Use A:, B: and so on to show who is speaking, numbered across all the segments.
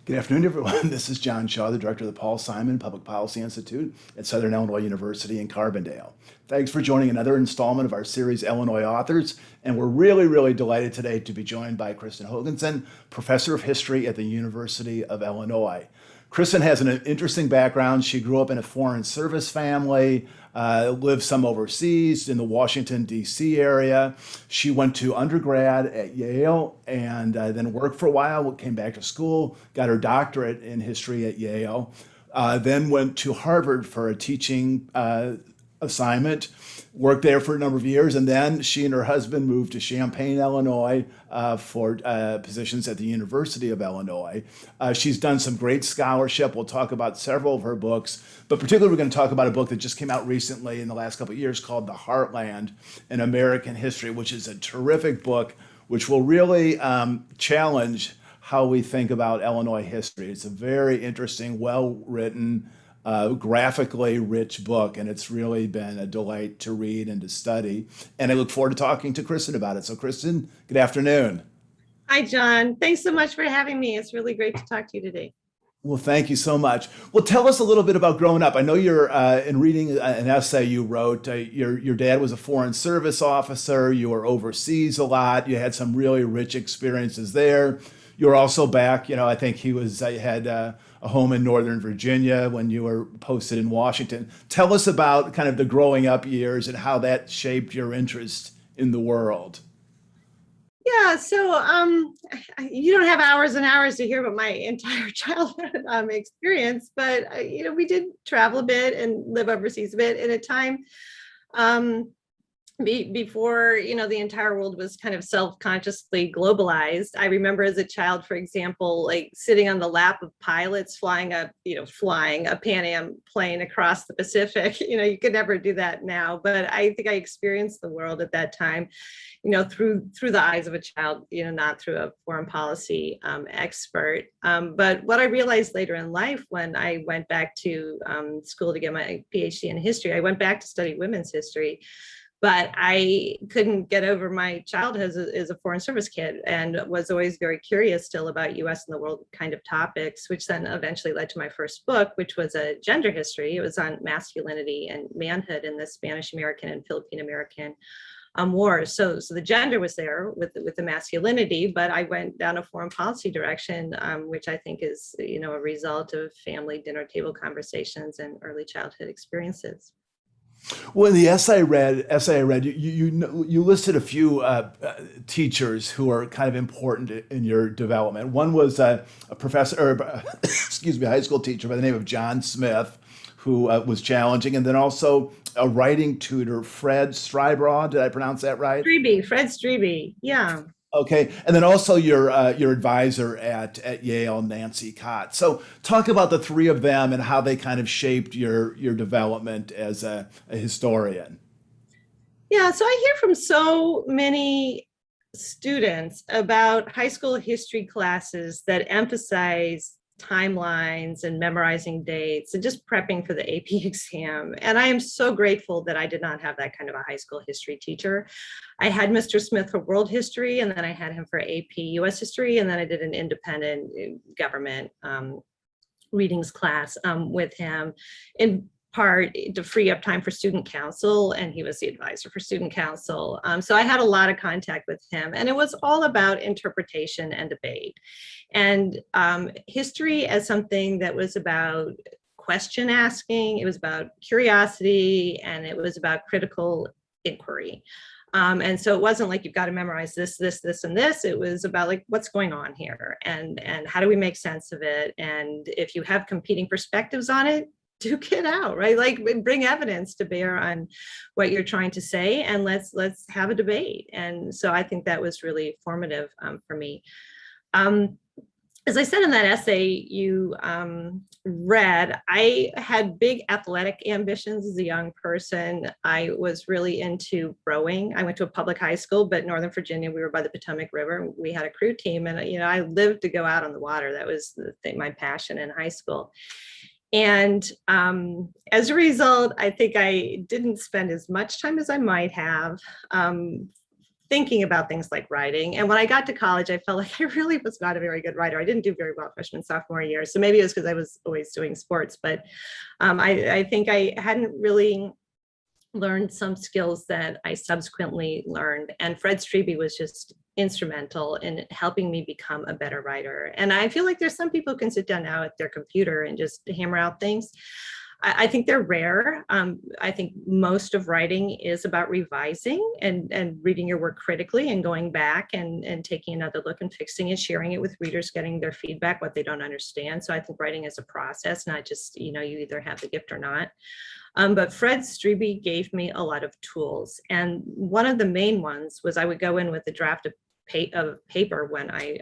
A: Good afternoon, everyone. This is John Shaw, the director of the Paul Simon Public Policy Institute at Southern Illinois University in Carbondale. Thanks for joining another installment of our series, Illinois Authors. And we're really delighted today to be joined by Kristin Hoganson, professor of history at the University of Illinois. Kristin has an interesting background. She grew up in a foreign service family, lived some overseas in the Washington, D.C. area. She went to undergrad at Yale and then worked for a while, came back to school, got her doctorate in history at Yale, then went to Harvard for a teaching assignment, worked there for a number of years, and then she and her husband moved to Champaign, Illinois, for positions at the University of Illinois. She's done some great scholarship. We'll talk about several of her books, but particularly we're going to talk about a book that just came out recently in the last couple of years called The Heartland, an American History, which is a terrific book, which will really challenge how we think about Illinois history. It's a very interesting, well-written, graphically rich book, and it's really been a delight to read and to study. And I look forward to talking to Kristin about it. So, Kristin, good afternoon.
B: Hi, John. Thanks so much for having me. It's really great to talk to you today.
A: Well, thank you so much. Well, tell us a little bit about growing up. I know you're in reading an essay you wrote. Your dad was a foreign service officer. You were overseas a lot. You had some really rich experiences there. You were also back. I think he had a home in Northern Virginia when you were posted in Washington. Tell us about kind of the growing up years and how that shaped your interest in the world.
B: Yeah, so you don't have hours and hours to hear about my entire childhood experience, but we did travel a bit and live overseas a bit at a time before the entire world was kind of self-consciously globalized. I remember as a child, for example, like sitting on the lap of pilots flying a Pan Am plane across the Pacific. You could never do that now, but I think I experienced the world at that time through the eyes of a child, not through a foreign policy expert. But what I realized later in life when I went back to school to get my PhD in history, I went back to study women's history, but I couldn't get over my childhood as a foreign service kid and was always very curious still about US and the world kind of topics, which then eventually led to my first book, which was a gender history. It was on masculinity and manhood in the Spanish American and Philippine American wars. So the gender was there with the masculinity, but I went down a foreign policy direction, which I think is a result of family dinner table conversations and early childhood experiences.
A: Well, in the essay I read, you listed a few teachers who are kind of important in your development. One was a professor, or excuse me, a high school teacher by the name of John Smith, who was challenging, and then also a writing tutor, Fred Strybraw. Did I pronounce that right?
B: Fred Strebe, yeah.
A: Okay, and then also your advisor at Yale, Nancy Cott. So talk about the three of them and how they kind of shaped your development as a historian.
B: Yeah, so I hear from so many students about high school history classes that emphasize timelines and memorizing dates and just prepping for the AP exam. And I am so grateful that I did not have that kind of a high school history teacher. I had Mr. Smith for world history, and then I had him for AP US history, and then I did an independent government readings class with him, in part to free up time for student council, and he was the advisor for student council. So I had a lot of contact with him, and it was all about interpretation and debate. And history as something that was about question asking, it was about curiosity, and it was about critical inquiry. And so it wasn't like you've got to memorize this, and this. It was about like, what's going on here, and how do we make sense of it? And if you have competing perspectives on it, duke it out, right? Like bring evidence to bear on what you're trying to say, and let's have a debate. And so I think that was really formative for me. As I said in that essay you read, I had big athletic ambitions as a young person. I was really into rowing. I went to a public high school, but Northern Virginia, we were by the Potomac River. We had a crew team, and I lived to go out on the water. That was my passion in high school. And as a result, I think I didn't spend as much time as I might have thinking about things like writing. And when I got to college, I felt like I really was not a very good writer. I didn't do very well freshman, sophomore year. So maybe it was because I was always doing sports, but I think I hadn't really learned some skills that I subsequently learned. And Fred Strebe was just instrumental in helping me become a better writer. And I feel like there's some people who can sit down now at their computer and just hammer out things. I think they're rare. I think most of writing is about revising and reading your work critically and going back and taking another look and fixing it, sharing it with readers, getting their feedback, what they don't understand. So I think writing is a process, not just, you either have the gift or not. But Fred Strebe gave me a lot of tools. And one of the main ones was I would go in with a draft of paper when I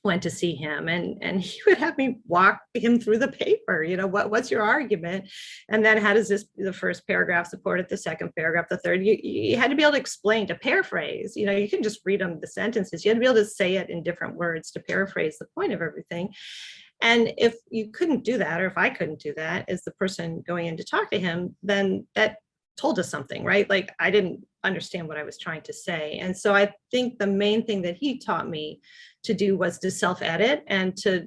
B: went to see him, and he would have me walk him through the paper. What's your argument? And then how does the first paragraph support it, the second paragraph, the third? You had to be able to explain, to paraphrase. You couldn't just read them the sentences. You had to be able to say it in different words to paraphrase the point of everything. And if you couldn't do that, or if I couldn't do that as the person going in to talk to him, then that told us something, right? Like I didn't understand what I was trying to say. And so I think the main thing that he taught me to do was to self-edit and to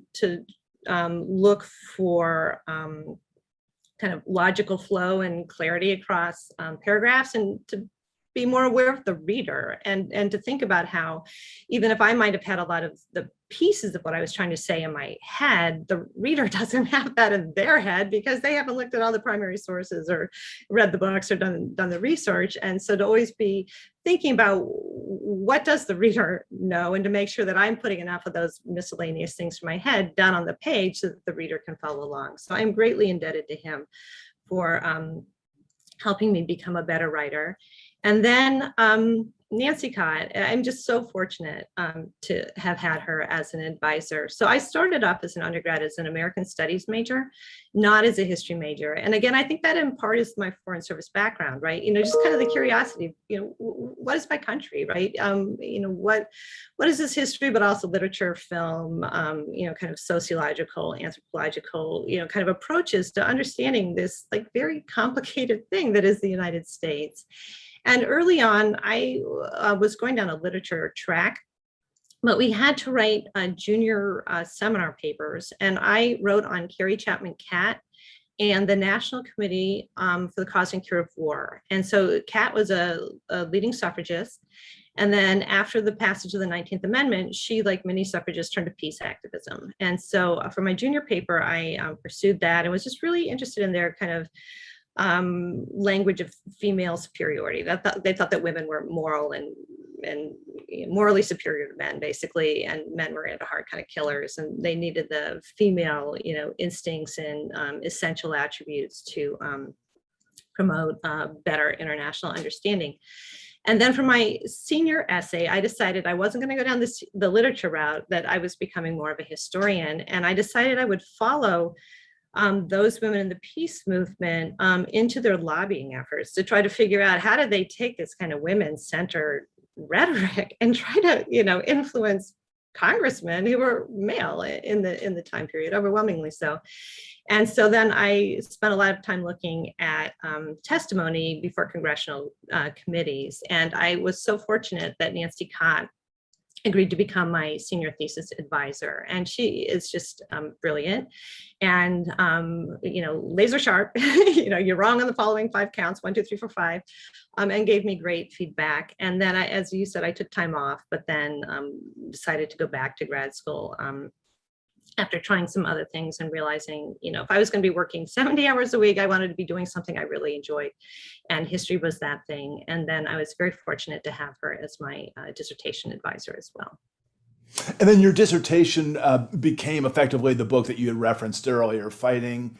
B: look for kind of logical flow and clarity across paragraphs, and to be more aware of the reader, and to think about how, even if I might have had a lot of the pieces of what I was trying to say in my head, the reader doesn't have that in their head because they haven't looked at all the primary sources or read the books or done the research. And so to always be thinking about what does the reader know, and to make sure that I'm putting enough of those miscellaneous things from my head down on the page so that the reader can follow along. So I'm greatly indebted to him for helping me become a better writer. And then Nancy Cott, I'm just so fortunate to have had her as an advisor. So I started off as an undergrad as an American Studies major, not as a history major. And again, I think that in part is my foreign service background, right? Just kind of the curiosity, what is my country, right? What is this history, but also literature, film, kind of sociological, anthropological, kind of approaches to understanding this like very complicated thing that is the United States. And early on, I was going down a literature track, but we had to write junior seminar papers. And I wrote on Carrie Chapman Catt and the National Committee for the Cause and Cure of War. And so Catt was a leading suffragist. And then after the passage of the 19th Amendment, she, like many suffragists, turned to peace activism. And so for my junior paper, I pursued that and was just really interested in their kind of language of female superiority. They thought that women were moral and morally superior to men, basically, and men were at heart kind of killers, and they needed the female, instincts and essential attributes to promote better international understanding. And then for my senior essay, I decided I wasn't going to go down the literature route, that I was becoming more of a historian, and I decided I would follow those women in the peace movement into their lobbying efforts to try to figure out how do they take this kind of women-centered rhetoric and try to, influence congressmen who were male in the time period, overwhelmingly so. And so then I spent a lot of time looking at testimony before congressional committees, and I was so fortunate that Nancy Cott agreed to become my senior thesis advisor. And she is just brilliant and, laser sharp. You're wrong on the following 5 counts, 1, 2, 3, 4, 5, and gave me great feedback. And then as you said, I took time off, but then decided to go back to grad school after trying some other things and realizing, if I was going to be working 70 hours a week, I wanted to be doing something I really enjoyed. And history was that thing. And then I was very fortunate to have her as my dissertation advisor as well.
A: And then your dissertation became effectively the book that you had referenced earlier, Fighting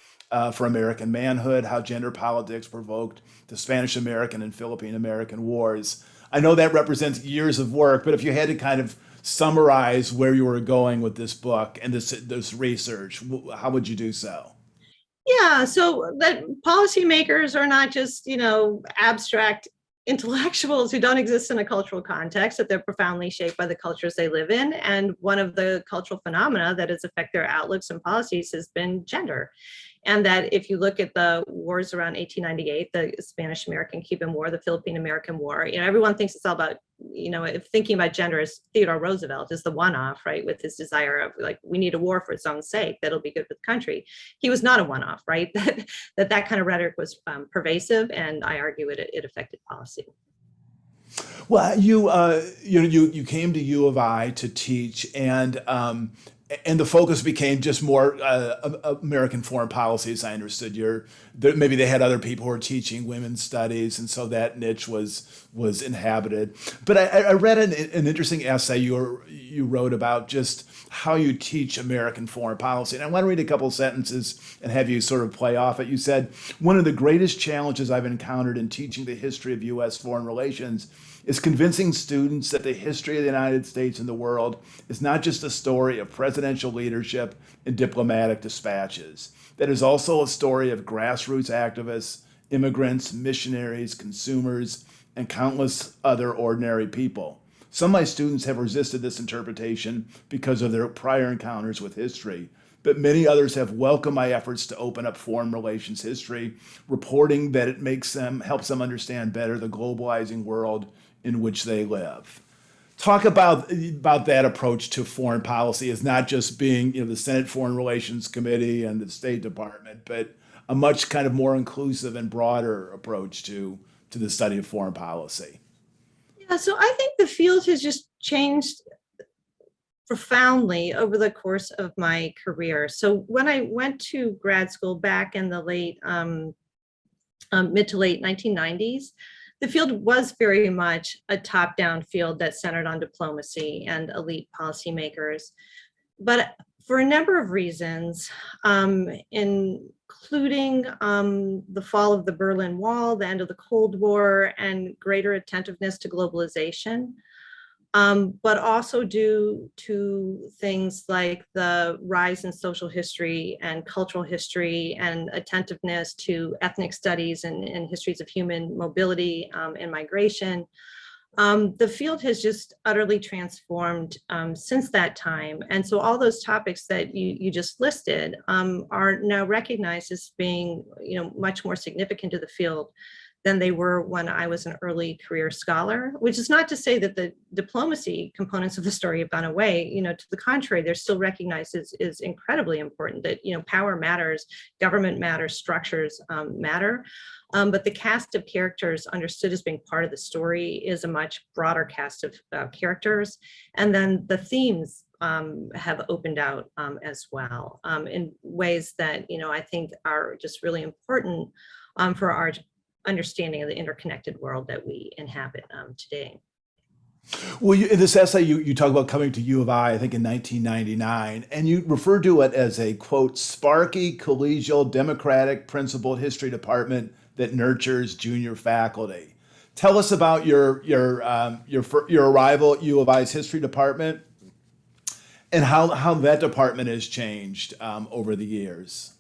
A: for American Manhood, How Gender Politics Provoked the Spanish-American and Philippine-American Wars. I know that represents years of work, but if you had to kind of summarize where you were going with this book and this research, how would you do so?
B: Yeah, so that policymakers are not just, abstract intellectuals who don't exist in a cultural context, that they're profoundly shaped by the cultures they live in. And one of the cultural phenomena that has affected their outlooks and policies has been gender. And that if you look at the wars around 1898, the Spanish-American Cuban War, the Philippine-American War, everyone thinks it's all about if thinking about gender as Theodore Roosevelt is the one-off, right, with his desire of like, we need a war for its own sake, that'll be good for the country. He was not a one-off, right? that kind of rhetoric was pervasive, and I argue it affected policy.
A: Well, you came to U of I to teach, and the focus became just more American foreign policy, as I understood. Maybe they had other people who were teaching women's studies, and so that niche was inhabited. But I read an interesting essay you wrote about just how you teach American foreign policy, and I want to read a couple of sentences and have you sort of play off it. You said, "One of the greatest challenges I've encountered in teaching the history of U.S. foreign relations is convincing students that the history of the United States and the world is not just a story of presidential leadership and diplomatic dispatches. That is also a story of grassroots activists, immigrants, missionaries, consumers, and countless other ordinary people. Some of my students have resisted this interpretation because of their prior encounters with history, but many others have welcomed my efforts to open up foreign relations history, reporting that it helps them understand better the globalizing world in which they live." Talk about that approach to foreign policy as not just being, the Senate Foreign Relations Committee and the State Department, but a much kind of more inclusive and broader approach to the study of foreign policy.
B: Yeah, so I think the field has just changed profoundly over the course of my career. So when I went to grad school back in the mid to late 1990s, the field was very much a top-down field that centered on diplomacy and elite policymakers. But for a number of reasons, including the fall of the Berlin Wall, the end of the Cold War, and greater attentiveness to globalization, but also due to things like the rise in social history and cultural history and attentiveness to ethnic studies and histories of human mobility and migration. The field has just utterly transformed since that time. And so all those topics that you just listed are now recognized as being, much more significant to the field than they were when I was an early career scholar, which is not to say that the diplomacy components of the story have gone away. To the contrary, they're still recognized as incredibly important, that, power matters, government matters, structures matter. But the cast of characters understood as being part of the story is a much broader cast of characters. And then the themes have opened out as well in ways that, I think are just really important for our understanding of the interconnected world that we inhabit today.
A: Well, in this essay, you talk about coming to U of I think in 1999, and you refer to it as a, quote, sparky, collegial, democratic, principled history department that nurtures junior faculty. Tell us about your arrival at U of I's history department and how that department has changed over the years.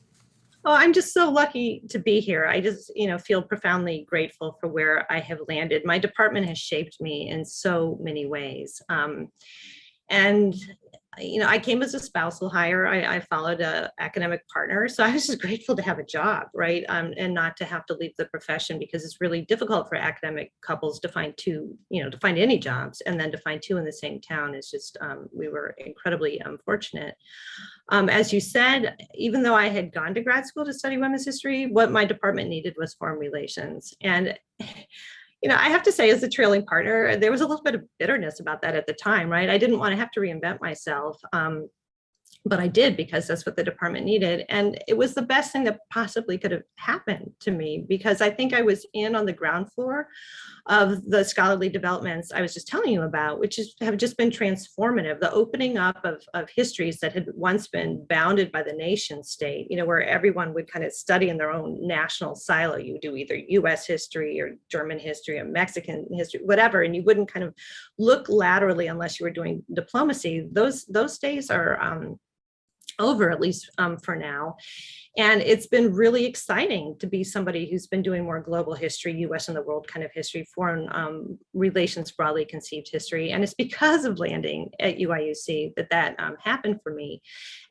B: Oh, I'm just so lucky to be here. I just, feel profoundly grateful for where I have landed. My department has shaped me in so many ways. And I came as a spousal hire. I followed an academic partner. So I was just grateful to have a job, right? And not to have to leave the profession, because it's really difficult for academic couples to find to find any jobs, and then to find two in the same town is just, we were incredibly fortunate. As you said, even though I had gone to grad school to study women's history, what my department needed was foreign relations. And I have to say, as a trailing partner, there was a little bit of bitterness about that at the time, right? I didn't want to have to reinvent myself, but I did, because that's what the department needed. And it was the best thing that possibly could have happened to me, because I think I was in on the ground floor of the scholarly developments I was just telling you about, which have just been transformative. The opening up of histories that had once been bounded by the nation state, where everyone would kind of study in their own national silo. You would do either US history or German history or Mexican history, whatever, and you wouldn't kind of look laterally unless you were doing diplomacy. Those days are over, at least for now. And it's been really exciting to be somebody who's been doing more global history, US and the world kind of history, foreign relations, broadly conceived history. And it's because of landing at UIUC that happened for me.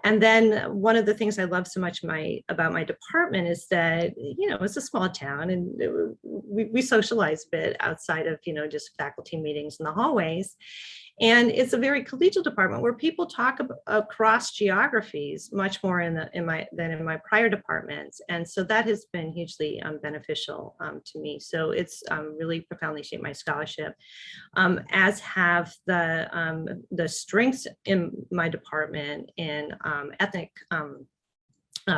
B: And then one of the things I love so much about my department is that, it's a small town, and we socialize a bit outside of, just faculty meetings in the hallways. And it's a very collegial department where people talk across geographies much more than in my prior departments. And so that has been hugely beneficial to me. So it's really profoundly shaped my scholarship, as have the strengths in my department in ethnic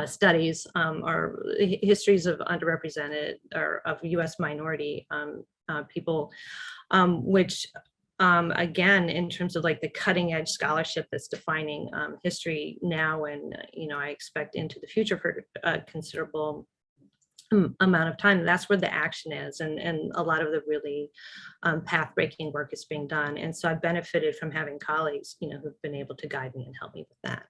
B: studies, or histories of underrepresented or of U.S. minority people, which again, in terms of like the cutting edge scholarship that's defining history now and, I expect into the future for a considerable amount of time, that's where the action is. And a lot of the really path breaking work is being done. And so I've benefited from having colleagues, who've been able to guide me and help me with that.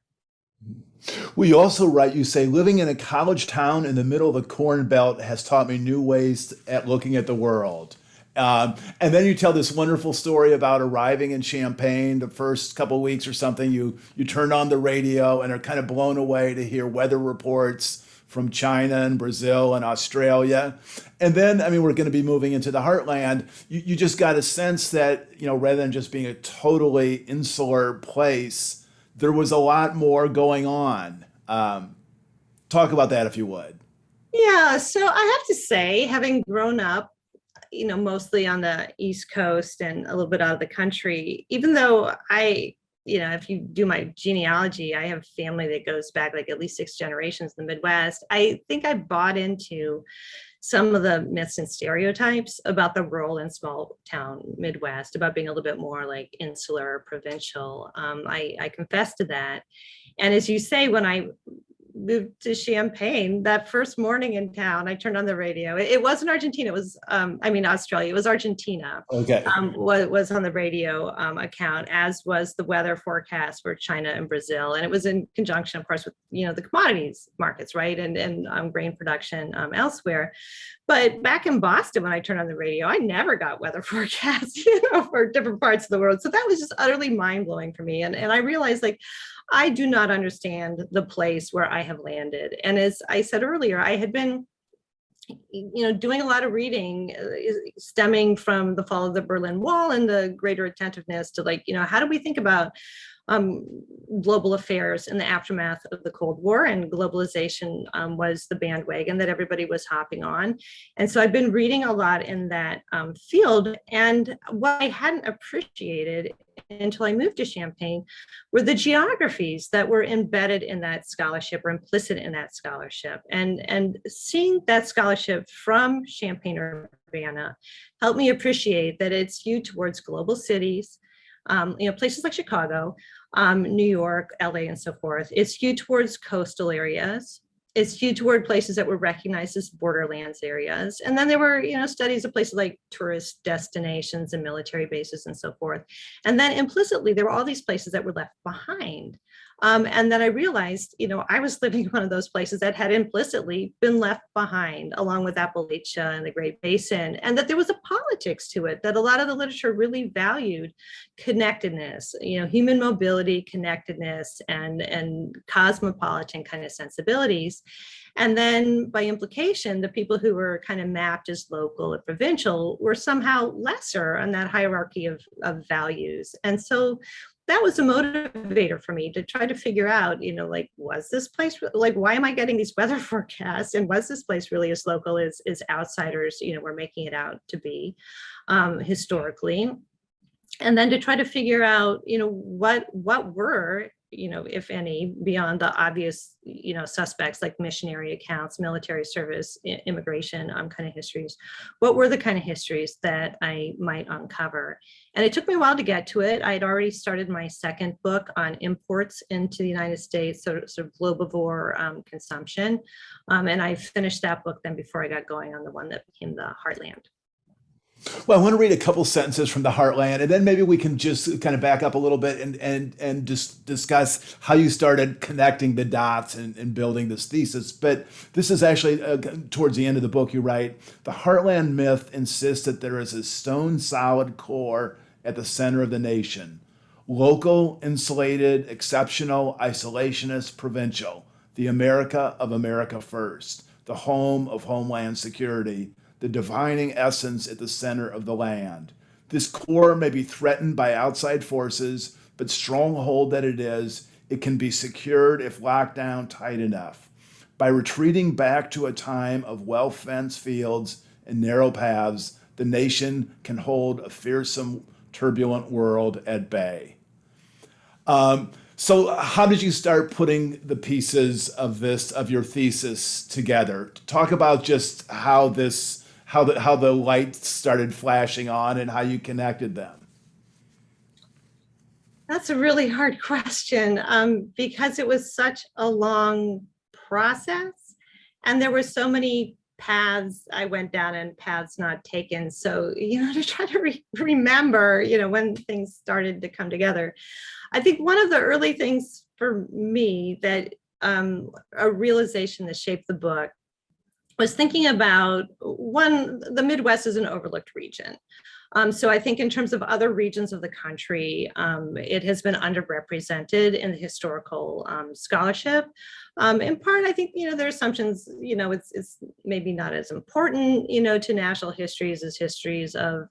A: Well, you also write, you say, living in a college town in the middle of the Corn Belt has taught me new ways at looking at the world. And then you tell this wonderful story about arriving in Champaign the first couple of weeks or something. You turn on the radio and are kind of blown away to hear weather reports from China and Brazil and Australia. And then, we're going to be moving into the Heartland. You just got a sense that, rather than just being a totally insular place, there was a lot more going on. Talk about that if you would.
B: Yeah, so I have to say, having grown up, mostly on the East Coast and a little bit out of the country, even though if you do my genealogy, I have family that goes back like at least 6 generations in the Midwest. I think I bought into some of the myths and stereotypes about the rural and small town Midwest, about being a little bit more like insular, provincial. I confess to that. And as you say, when I moved to Champaign, that first morning in town, I turned on the radio. It wasn't Argentina. It was, Australia. It was Argentina.
A: Okay.
B: Was on the radio account, as was the weather forecast for China and Brazil. And it was in conjunction, of course, with, the commodities markets, right? And grain production elsewhere. But back in Boston, when I turned on the radio, I never got weather forecasts, for different parts of the world. So that was just utterly mind blowing for me. And I realized, like, I do not understand the place where I have landed. And as I said earlier, I had been, doing a lot of reading stemming from the fall of the Berlin Wall and the greater attentiveness to, like, how do we think about global affairs in the aftermath of the Cold War, and globalization was the bandwagon that everybody was hopping on. And so I've been reading a lot in that field. And what I hadn't appreciated until I moved to Champaign were the geographies that were embedded in that scholarship or implicit in that scholarship. And seeing that scholarship from Champaign-Urbana helped me appreciate that it's skewed towards global cities, places like Chicago, New York, LA, and so forth. It's skewed towards coastal areas. It's skewed toward places that were recognized as borderlands areas. And then there were, studies of places like tourist destinations and military bases and so forth. And then implicitly, there were all these places that were left behind. And then I realized, I was living in one of those places that had implicitly been left behind, along with Appalachia and the Great Basin, and that there was a politics to it, that a lot of the literature really valued connectedness, human mobility, connectedness, and cosmopolitan kind of sensibilities. And then by implication, the people who were kind of mapped as local or provincial were somehow lesser on that hierarchy of values. And so that was a motivator for me to try to figure out, was this place, why am I getting these weather forecasts? And was this place really as local as outsiders, were making it out to be historically? And then to try to figure out, what were, if any, beyond the obvious, suspects like missionary accounts, military service, immigration, kind of histories. What were the kind of histories that I might uncover? And it took me a while to get to it. I had already started my second book on imports into the United States, sort of globivore consumption. And I finished that book then before I got going on the one that became the Heartland.
A: Well, I want to read a couple sentences from the Heartland, and then maybe we can just kind of back up a little bit and just discuss how you started connecting the dots and building this thesis. But this is actually towards the end of the book. You write, the Heartland myth insists that there is a stone solid core at the center of the nation. Local, insulated, exceptional, isolationist, provincial. The America of America first. The home of Homeland Security. the divining essence at the center of the land. This core may be threatened by outside forces, but stronghold that it is, it can be secured if locked down tight enough. By retreating back to a time of well-fenced fields and narrow paths, the nation can hold a fearsome, turbulent world at bay. So how did you start putting the pieces of your thesis together? Talk about just how the lights started flashing on and how you connected them.
B: That's a really hard question because it was such a long process and there were so many paths I went down and paths not taken. So, to try to remember, when things started to come together. I think one of the early things for me that a realization that shaped the book was thinking about the Midwest is an overlooked region. So I think in terms of other regions of the country, it has been underrepresented in the historical scholarship. In part, I think, their assumptions, it's maybe not as important, to national histories as histories of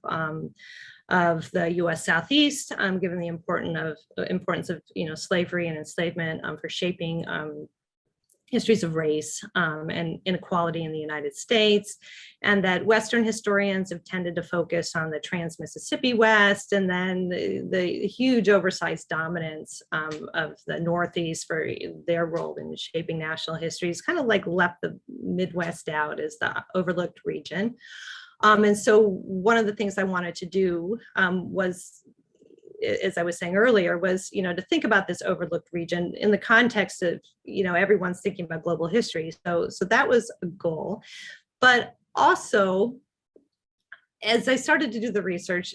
B: the U.S. Southeast, given the importance of slavery and enslavement for shaping histories of race and inequality in the United States, and that Western historians have tended to focus on the trans-Mississippi West, and then the huge oversized dominance of the Northeast for their role in shaping national histories kind of like left the Midwest out as the overlooked region. And so one of the things I wanted to do was, as I was saying earlier, was, to think about this overlooked region in the context of, everyone's thinking about global history. So that was a goal. But also, as I started to do the research,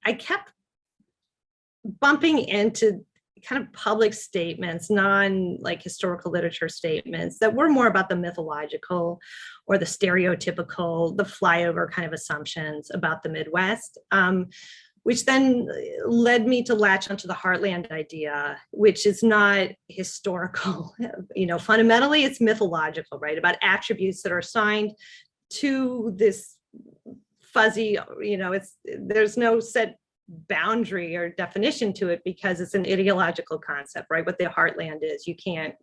B: I kept bumping into kind of public statements, historical literature statements that were more about the mythological or the stereotypical, the flyover kind of assumptions about the Midwest. Which then led me to latch onto the Heartland idea, which is not historical. Fundamentally, it's mythological, right? About attributes that are assigned to this fuzzy, there's no set boundary or definition to it because it's an ideological concept, right? What the Heartland is, you can't,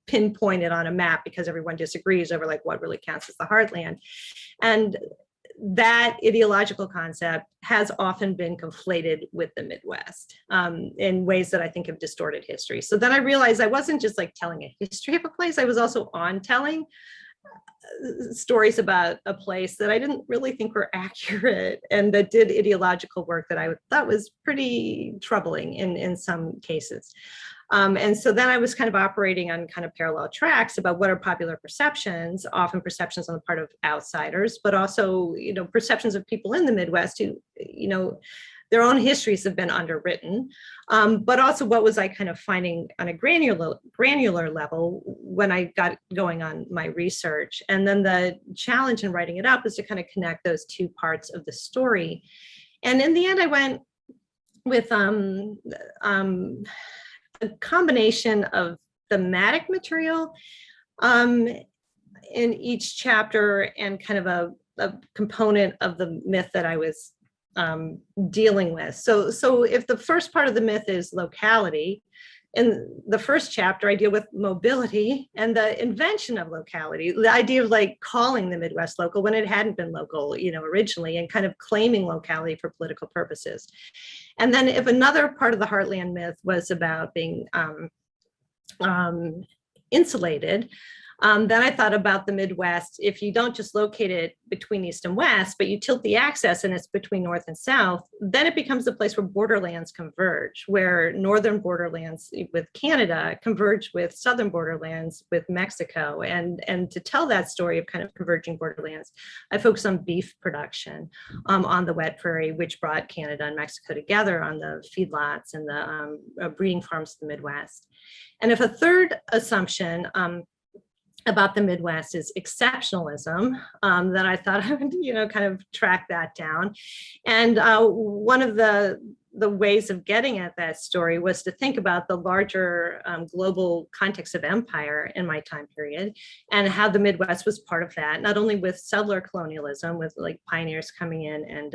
B: pinpoint it on a map because everyone disagrees over what really counts as the Heartland. And that ideological concept has often been conflated with the Midwest in ways that I think have distorted history. So then I realized I wasn't just telling a history of a place, I was also telling stories about a place that I didn't really think were accurate and that did ideological work that I thought was pretty troubling in some cases. And so then I was kind of operating on kind of parallel tracks about what are popular perceptions, often perceptions on the part of outsiders, but also, perceptions of people in the Midwest who, their own histories have been underwritten. But also what was I kind of finding on a granular level when I got going on my research. And then the challenge in writing it up is to kind of connect those two parts of the story. And in the end, I went with a combination of thematic material in each chapter and kind of a component of the myth that I was dealing with. So if the first part of the myth is locality, in the first chapter, I deal with mobility and the invention of locality, the idea of calling the Midwest local when it hadn't been local, originally, and kind of claiming locality for political purposes. And then if another part of the Heartland myth was about being insulated, then I thought about the Midwest. If you don't just locate it between East and West, but you tilt the axis and it's between North and South, then it becomes a place where borderlands converge, where northern borderlands with Canada converge with southern borderlands with Mexico. And to tell that story of kind of converging borderlands, I focus on beef production on the wet prairie, which brought Canada and Mexico together on the feedlots and the breeding farms of the Midwest. And if a third assumption about the Midwest is exceptionalism, then I thought I would, kind of track that down. And one of the the ways of getting at that story was to think about the larger global context of empire in my time period, and how the Midwest was part of that, not only with settler colonialism, with like pioneers coming in and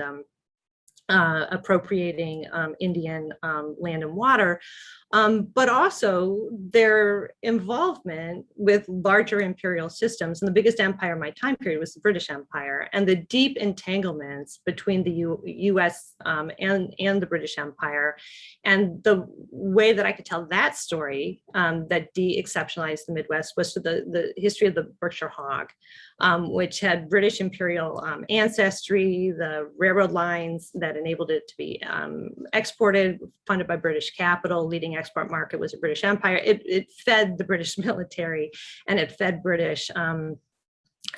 B: appropriating Indian land and water, but also their involvement with larger imperial systems. And the biggest empire in my time period was the British Empire, and the deep entanglements between the US and the British Empire. And the way that I could tell that story that de-exceptionalized the Midwest was through the history of the Berkshire hog, which had British imperial ancestry, the railroad lines that enabled it to be exported, funded by British capital. Leading export market was the British Empire. It fed the British military, and it fed British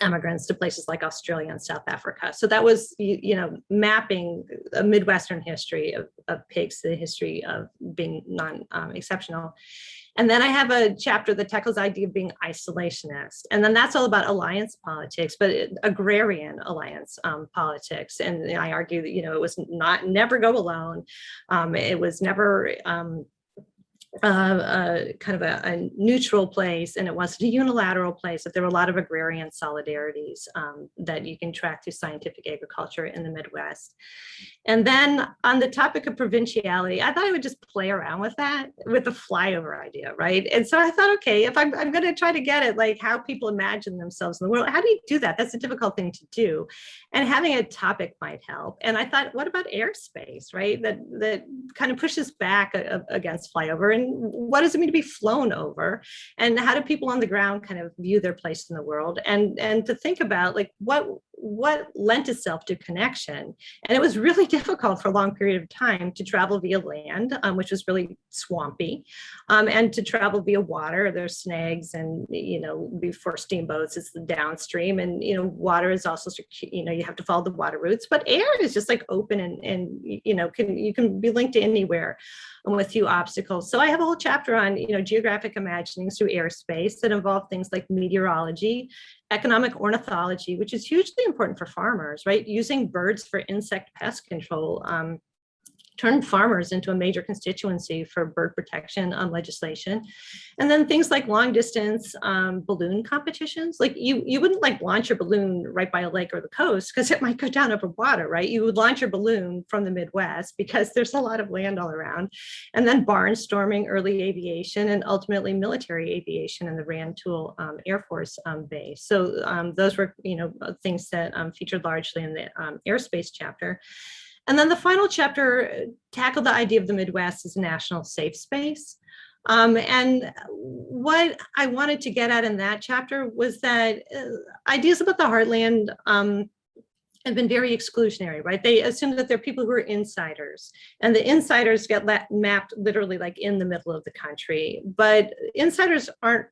B: immigrants to places like Australia and South Africa. So that was, mapping a Midwestern history of pigs to the history of being non-exceptional. And then I have a chapter that tackles the idea of being isolationist. And then that's all about alliance politics, but agrarian alliance politics. And I argue that, it was never go alone. It was never kind of a neutral place, and it wasn't a unilateral place. That there were a lot of agrarian solidarities that you can track through scientific agriculture in the Midwest. And then on the topic of provinciality, I thought I would just play around with that, with the flyover idea, right? And so I thought, okay, if I'm going to try to get at like how people imagine themselves in the world, how do you do that? That's a difficult thing to do. And having a topic might help. And I thought, what about airspace, right? That kind of pushes back against flyover. And what does it mean to be flown over? And how do people on the ground kind of view their place in the world? And to think about like what lent itself to connection. And it was really difficult for a long period of time to travel via land, which was really swampy, and to travel via water. There's snags, and before steamboats, it's the downstream, and water is also you have to follow the water routes. But air is just like open, and you can be linked to anywhere with few obstacles. So I have a whole chapter on geographic imaginings through airspace that involve things like meteorology, economic ornithology, which is hugely important for farmers, right? Using birds for insect pest control turned farmers into a major constituency for bird protection legislation. And then things like long distance balloon competitions. Like you wouldn't like launch your balloon right by a lake or the coast because it might go down over water, right? You would launch your balloon from the Midwest because there's a lot of land all around. And then barnstorming, early aviation, and ultimately military aviation in the Rantoul Air Force Base. So those were, things that featured largely in the airspace chapter. And then the final chapter tackled the idea of the Midwest as a national safe space. And what I wanted to get at in that chapter was that ideas about the heartland have been very exclusionary, right? They assume that they're people who are insiders, and the insiders get mapped literally like in the middle of the country. But insiders aren't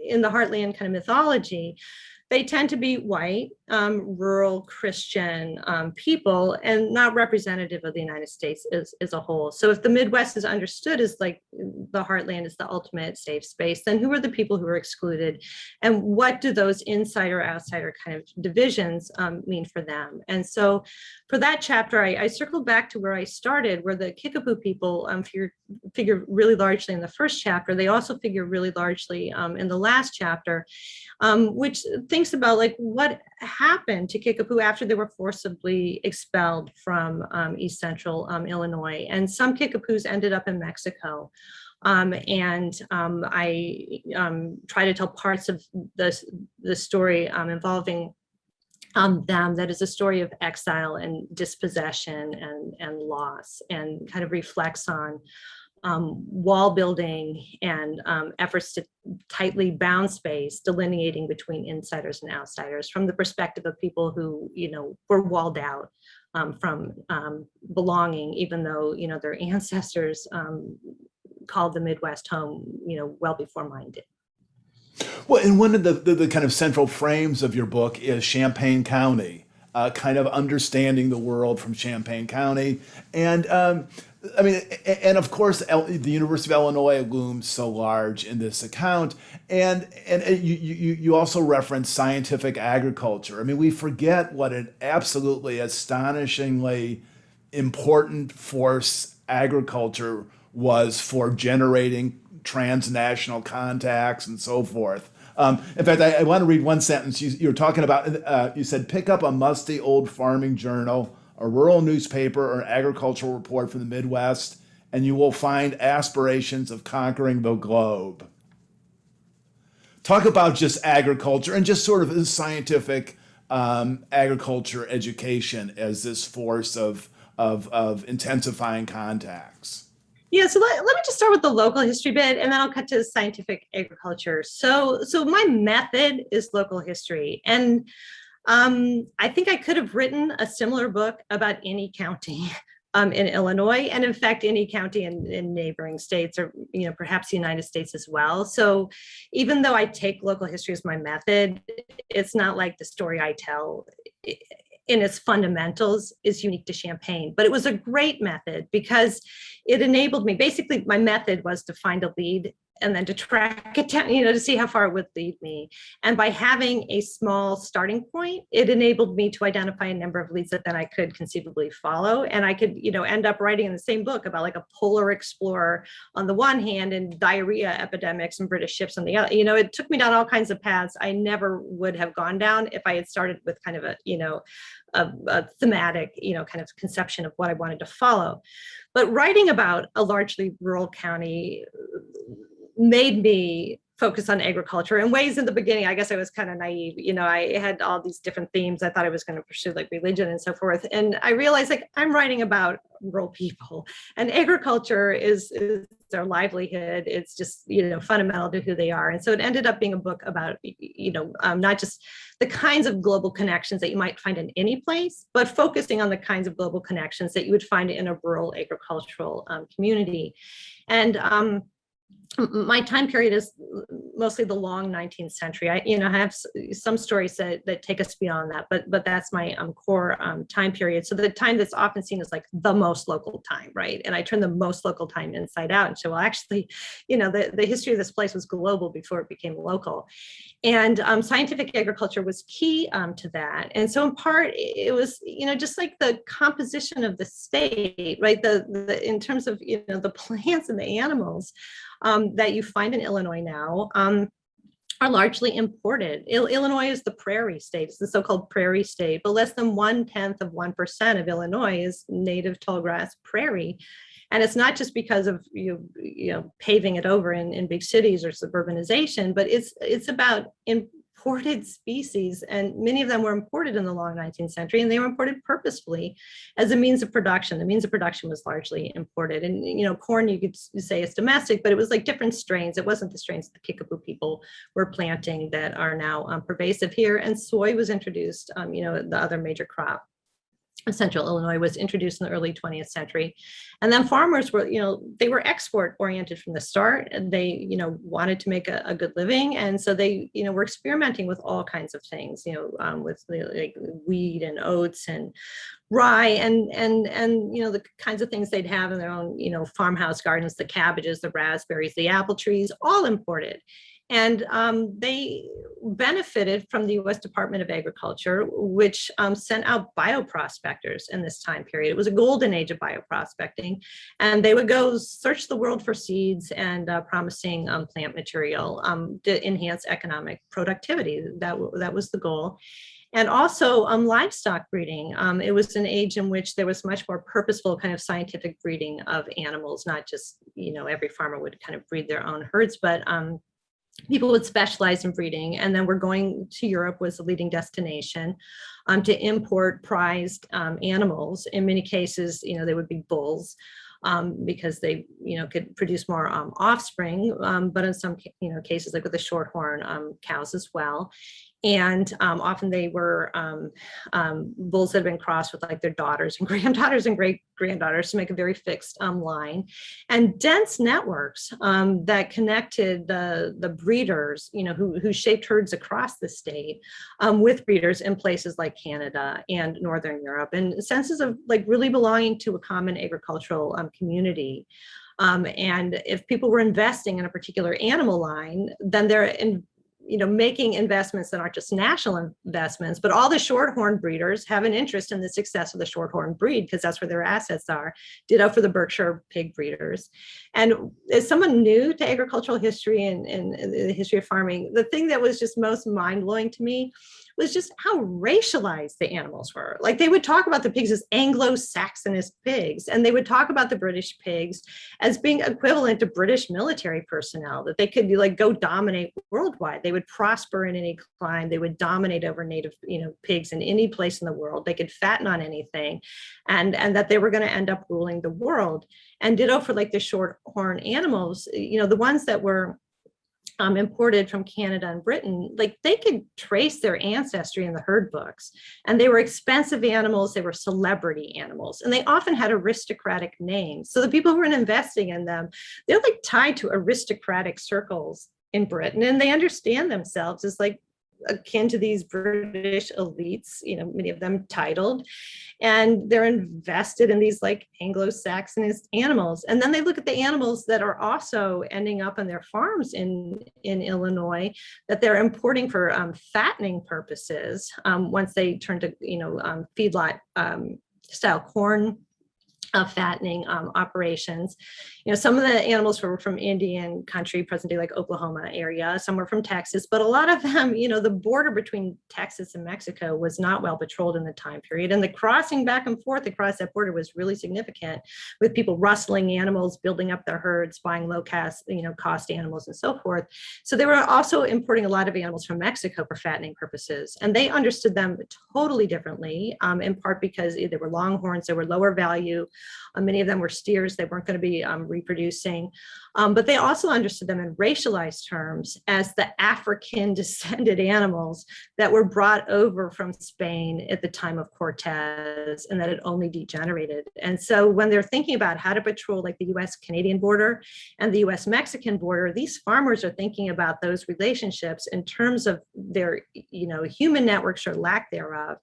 B: in the heartland kind of mythology. They tend to be white, rural Christian people, and not representative of the United States as a whole. So if the Midwest is understood as like the heartland is the ultimate safe space, then who are the people who are excluded? And what do those insider-outsider kind of divisions mean for them? And so for that chapter, I circled back to where I started, where the Kickapoo people figure really largely in the first chapter. They also figure really largely in the last chapter, which thinks about like what happened to Kickapoo after they were forcibly expelled from East Central Illinois. And some Kickapoos ended up in Mexico. I try to tell parts of the story involving them that is a story of exile and dispossession and loss, and kind of reflects on wall building and efforts to tightly bound space, delineating between insiders and outsiders from the perspective of people who, were walled out from belonging, even though, their ancestors called the Midwest home, well before mine did.
A: Well, and one of the kind of central frames of your book is Champaign County, kind of understanding the world from Champaign County. And and of course, the University of Illinois looms so large in this account. And you also reference scientific agriculture. I mean, we forget what an absolutely astonishingly important force agriculture was for generating transnational contacts and so forth. In fact, I want to read one sentence. You were talking about, you said, pick up a musty old farming journal, a rural newspaper, or an agricultural report from the Midwest, and you will find aspirations of conquering the globe. Talk about just agriculture and just sort of scientific agriculture education as this force of intensifying contacts.
B: Yeah, so let me just start with the local history bit, and then I'll cut to scientific agriculture. So my method is local history, and I think I could have written a similar book about any county in Illinois, and in fact, any county in neighboring states, or perhaps the United States as well. So even though I take local history as my method, it's not like the story I tell in its fundamentals is unique to Champaign, but it was a great method because it enabled me. Basically, my method was to find a lead and then to track it down, to see how far it would lead me. And by having a small starting point, it enabled me to identify a number of leads that then I could conceivably follow. And I could, end up writing in the same book about like a polar explorer on the one hand and diarrhea epidemics and British ships on the other. It took me down all kinds of paths I never would have gone down if I had started with kind of a thematic, kind of conception of what I wanted to follow. But writing about a largely rural county made me focus on agriculture in ways in the beginning. I guess I was kind of naive. I had all these different themes. I thought I was going to pursue like religion and so forth. And I realized like I'm writing about rural people, and agriculture is their livelihood. It's just, fundamental to who they are. And so it ended up being a book about, not just the kinds of global connections that you might find in any place, but focusing on the kinds of global connections that you would find in a rural agricultural community. And my time period is mostly the long 19th century. I have some stories that take us beyond that, but that's my core time period. So the time that's often seen as like the most local time, right? And I turn the most local time inside out and say, well, actually, the history of this place was global before it became local. And scientific agriculture was key to that. And so in part, it was, just like the composition of the state, right? The in terms of, the plants and the animals that you find in Illinois now are largely imported. Illinois is the Prairie State. It's the so-called Prairie State, but less than 0.1% of Illinois is native tallgrass prairie. And it's not just because of paving it over in big cities or suburbanization, but it's about imported species, and many of them were imported in the long 19th century, and they were imported purposefully as a means of production. The means of production was largely imported, and corn you could say is domestic, but it was like different strains. It wasn't the strains the Kickapoo people were planting that are now pervasive here. And soy was introduced, the other major crop Central Illinois was introduced in the early 20th century. And then farmers were, they were export oriented from the start, and they, wanted to make a good living. And so they, were experimenting with all kinds of things, with like wheat and oats and rye and the kinds of things they'd have in their own, farmhouse gardens, the cabbages, the raspberries, the apple trees, all imported. And they benefited from the U.S. Department of Agriculture, which sent out bioprospectors in this time period. It was a golden age of bioprospecting, and they would go search the world for seeds and promising plant material to enhance economic productivity. That was the goal. And also livestock breeding. It was an age in which there was much more purposeful kind of scientific breeding of animals, not just, every farmer would kind of breed their own herds, but people would specialize in breeding. And then we're going to Europe was a leading destination to import prized animals. In many cases, they would be bulls because they, could produce more offspring, but in some, cases like with the shorthorn cows as well. And often they were bulls that had been crossed with like their daughters and granddaughters and great granddaughters to make a very fixed line, and dense networks that connected the breeders, who shaped herds across the state with breeders in places like Canada and Northern Europe, and senses of like really belonging to a common agricultural community. And if people were investing in a particular animal line, then they're making investments that aren't just national investments, but all the shorthorn breeders have an interest in the success of the shorthorn breed because that's where their assets are. Ditto for the Berkshire pig breeders. And as someone new to agricultural history and the history of farming, the thing that was just most mind-blowing to me was just how racialized the animals were. Like they would talk about the pigs as Anglo-Saxonist pigs, and they would talk about the British pigs as being equivalent to British military personnel, that they could go dominate worldwide. They would prosper in any clime. They would dominate over native, pigs in any place in the world. They could fatten on anything, and that they were going to end up ruling the world. And ditto for the shorthorn animals, the ones that were imported from Canada and Britain, they could trace their ancestry in the herd books, and they were expensive animals. They were celebrity animals, and they often had aristocratic names. So the people who were investing in them, they're tied to aristocratic circles in Britain, and they understand themselves as akin to these British elites, many of them titled, and they're invested in these Anglo-Saxonist animals. And then they look at the animals that are also ending up on their farms in Illinois that they're importing for fattening purposes once they turn to, feedlot style corn fattening operations. Some of the animals were from Indian country, present day Oklahoma area. Some were from Texas, but a lot of them, the border between Texas and Mexico was not well patrolled in the time period. And the crossing back and forth across that border was really significant, with people rustling animals, building up their herds, buying low cost, cost animals and so forth. So they were also importing a lot of animals from Mexico for fattening purposes. And they understood them totally differently, in part because they were longhorns, they were lower value. Many of them were steers. They weren't going to be reproducing, but they also understood them in racialized terms as the African descended animals that were brought over from Spain at the time of Cortez, and that had only degenerated. And so when they're thinking about how to patrol the US Canadian border and the US Mexican border, these farmers are thinking about those relationships in terms of their human networks or lack thereof,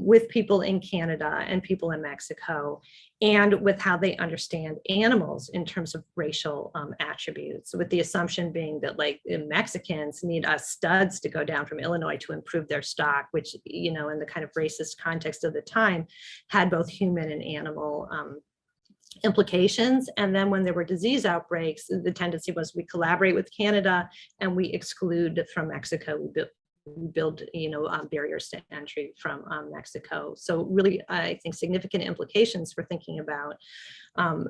B: with people in Canada and people in Mexico, and with how they understand animals in terms of racial attributes, with the assumption being that Mexicans need us studs to go down from Illinois to improve their stock, which, in the kind of racist context of the time, had both human and animal implications. And then when there were disease outbreaks, the tendency was we collaborate with Canada and we exclude from Mexico. We build barriers to entry from Mexico. So really, I think significant implications for thinking about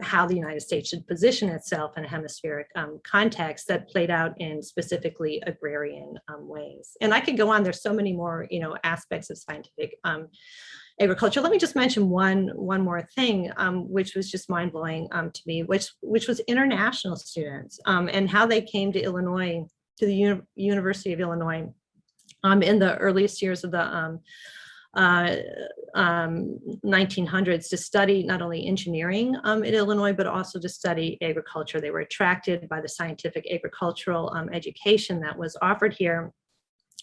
B: how the United States should position itself in a hemispheric context that played out in specifically agrarian ways. And I could go on. There's so many more aspects of scientific agriculture. Let me just mention one more thing, which was just mind-blowing to me, which was international students and how they came to Illinois, to the University of Illinois, in the earliest years of the 1900s to study not only engineering in Illinois, but also to study agriculture. They were attracted by the scientific agricultural education that was offered here.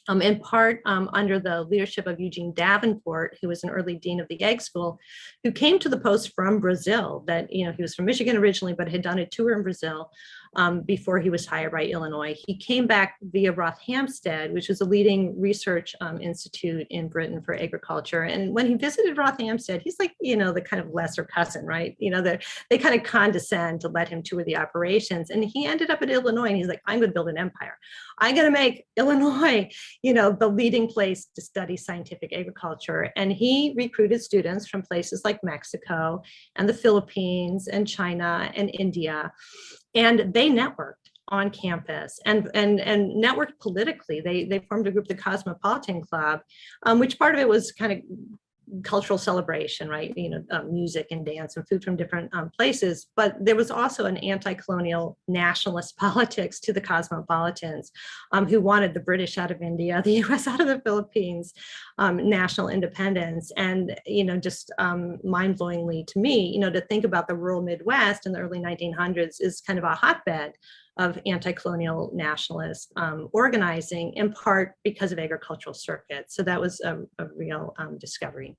B: In part under the leadership of Eugene Davenport, who was an early dean of the Ag School, who came to the post from Brazil. That he was from Michigan originally, but had done a tour in Brazil before he was hired by Illinois. He came back via Rothamsted, which was a leading research institute in Britain for agriculture. And when he visited Rothamsted, he's the kind of lesser cousin, right? They kind of condescend to let him tour the operations. And he ended up at Illinois, and he's like, I'm going to build an empire. I'm going to make Illinois, the leading place to study scientific agriculture. And he recruited students from places like Mexico and the Philippines and China and India. And they networked on campus and networked politically. They formed a group, the Cosmopolitan Club, which part of it was kind of cultural celebration, right? Music and dance and food from different places. But there was also an anti-colonial nationalist politics to the cosmopolitans who wanted the British out of India, the US out of the Philippines, national independence. And, just mind-blowingly to me, to think about the rural Midwest in the early 1900s is kind of a hotbed of anti-colonial nationalist organizing, in part because of agricultural circuits. So that was a real discovery.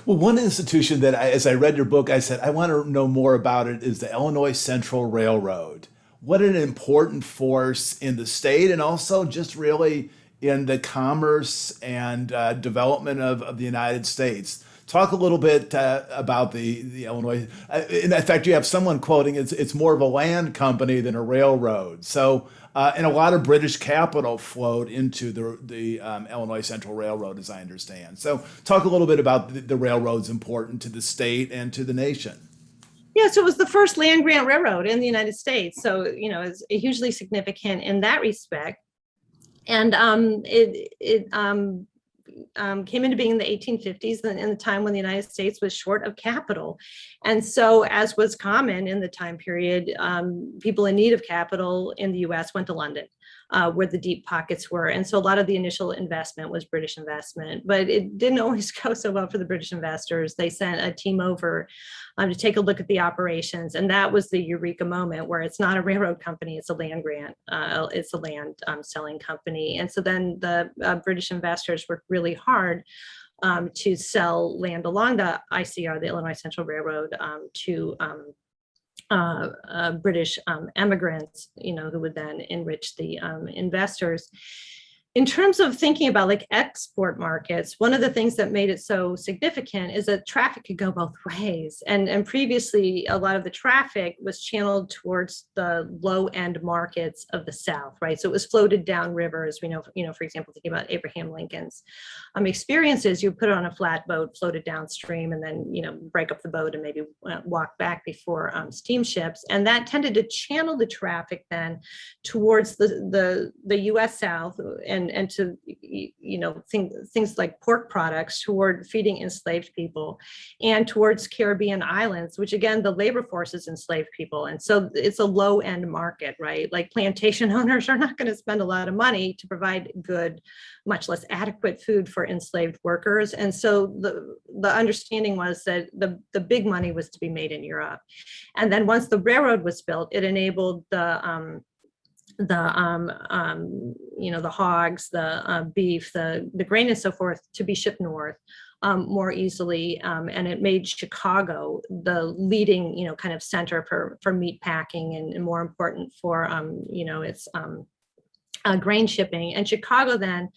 A: Well, one institution that as I read your book, I said, I want to know more about it is the Illinois Central Railroad. what an important force in the state and also just really in the commerce and development of the United States. Talk a little bit about the Illinois. In fact, you have someone quoting it's more of a land company than a railroad. So, and a lot of British capital flowed into the Illinois Central Railroad, as I understand. So, talk a little bit about the railroad's important to the state and to the nation.
B: Yeah, so it was the first land grant railroad in the United States. So, it's hugely significant in that respect. And it came into being in the 1850s, in the time when the United States was short of capital. And so, as was common in the time period, people in need of capital in the US went to London, where the deep pockets were. And so a lot of the initial investment was British investment, but it didn't always go so well for the British investors. They sent a team over to take a look at the operations. And that was the eureka moment where it's not a railroad company, it's a land grant, it's a land selling company. And so then the British investors worked really hard to sell land along the ICR, the Illinois Central Railroad, to British immigrants, who would then enrich the investors. In terms of thinking about like export markets, one of the things that made it so significant is that traffic could go both ways. And previously, a lot of the traffic was channeled towards the low end markets of the South, right? So it was floated down rivers. We know, for example, thinking about Abraham Lincoln's experiences, you put it on a flat boat, float it downstream, and then, break up the boat and maybe walk back before steamships. And that tended to channel the traffic then towards the US South and to things like pork products toward feeding enslaved people, and towards Caribbean islands, which again the labor forces enslaved people, and so it's a low end market, right? Like plantation owners are not going to spend a lot of money to provide good, much less adequate food for enslaved workers, and so the understanding was that the big money was to be made in Europe, and then once the railroad was built, it enabled the hogs, the beef, the grain and so forth to be shipped north more easily. And it made Chicago the leading, kind of center for meat packing and more important for, its grain shipping. And Chicago then,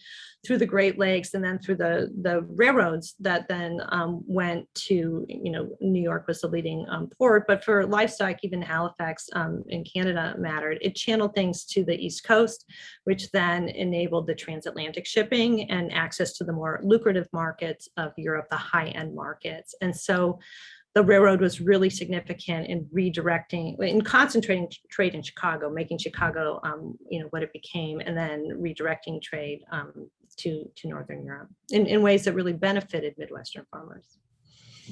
B: through the Great Lakes and then through the railroads that then went to, New York was the leading port, but for livestock, even Halifax in Canada mattered. It channeled things to the East Coast, which then enabled the transatlantic shipping and access to the more lucrative markets of Europe, the high-end markets. And so the railroad was really significant in concentrating trade in Chicago, making Chicago, what it became, and then redirecting trade to Northern Europe in ways that really benefited Midwestern farmers.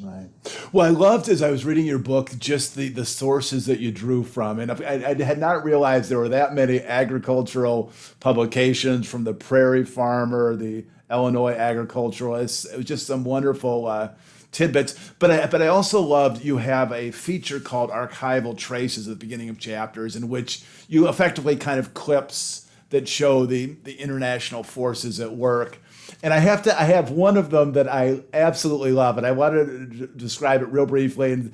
A: Right. Well, I loved, as I was reading your book, just the sources that you drew from. And I had not realized there were that many agricultural publications, from the Prairie Farmer, the Illinois Agriculturalist. It was just some wonderful tidbits. But I also loved, you have a feature called Archival Traces at the beginning of chapters, in which you effectively kind of clips that show the international forces at work. And I have one of them that I absolutely love, and I wanted to describe it real briefly and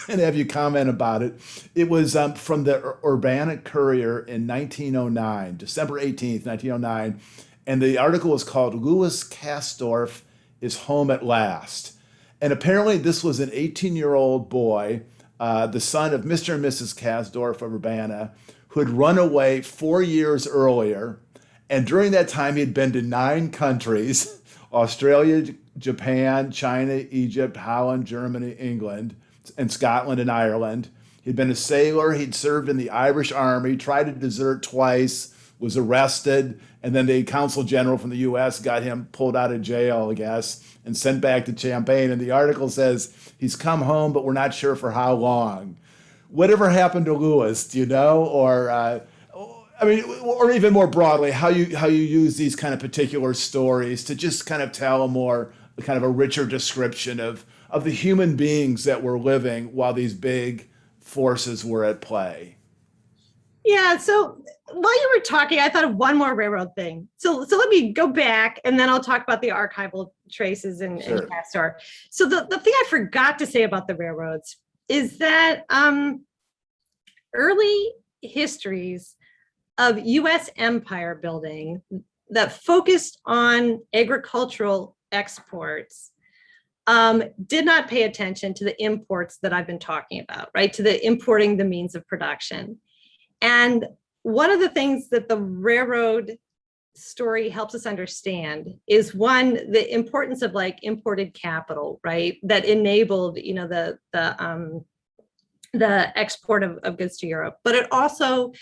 A: have you comment about it. It was from the Urbana Courier in 1909, December 18th, 1909, and the article was called "Louis Kasdorf is Home at Last." And apparently this was an 18-year-old boy, the son of Mr. and Mrs. Kasdorf of Urbana, who had run away 4 years earlier. And during that time, he had been to 9 countries: Australia, Japan, China, Egypt, Holland, Germany, England, and Scotland and Ireland. He'd been a sailor. He'd served in the Irish Army, tried to desert twice, was arrested, and then the consul general from the U.S. got him pulled out of jail, I guess, and sent back to Champaign. And the article says he's come home, but we're not sure for how long. Whatever happened to Louis, do you know? Or or even more broadly, how you use these kind of particular stories to just kind of tell a richer description of the human beings that were living while these big forces were at play.
B: Yeah. So while you were talking, I thought of one more railroad thing. So let me go back, and then I'll talk about the archival traces and Castor. So the thing I forgot to say about the railroads is that early histories of US empire building that focused on agricultural exports did not pay attention to the imports that I've been talking about, right? To the importing the means of production. And one of the things that the railroad story helps us understand is, one, the importance of like imported capital, right? That enabled, you know, the export of goods to Europe, but it also,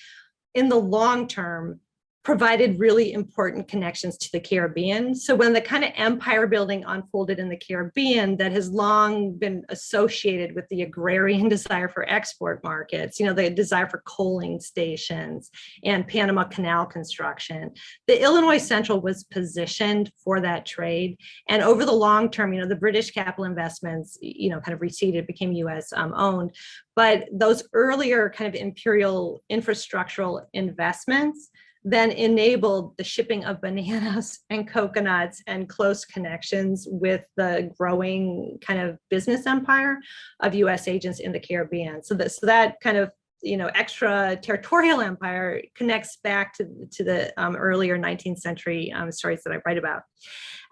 B: in the long term, provided really important connections to the Caribbean. So when the kind of empire building unfolded in the Caribbean that has long been associated with the agrarian desire for export markets, you know, the desire for coaling stations and Panama Canal construction, the Illinois Central was positioned for that trade. And over the long term, you know, the British capital investments, you know, kind of receded, became US owned. But those earlier kind of imperial infrastructural investments then enabled the shipping of bananas and coconuts and close connections with the growing kind of business empire of US agents in the Caribbean. So that kind of, you know, extra territorial empire connects back to the earlier 19th century stories that I write about.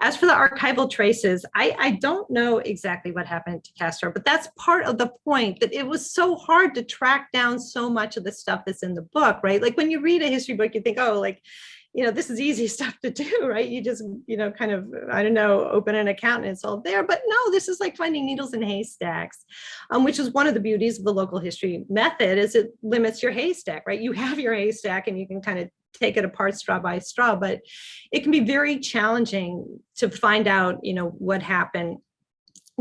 B: As for the archival traces, I don't know exactly what happened to Castro, but that's part of the point, that it was so hard to track down so much of the stuff that's in the book, right? Like when you read a history book, you think, oh, like, you know, this is easy stuff to do, right? You just, you know, kind of, I don't know, open an account and it's all there. But no, this is like finding needles in haystacks, which is one of the beauties of the local history method, is it limits your haystack, right? You have your haystack and you can kind of take it apart straw by straw, but it can be very challenging to find out, you know, what happened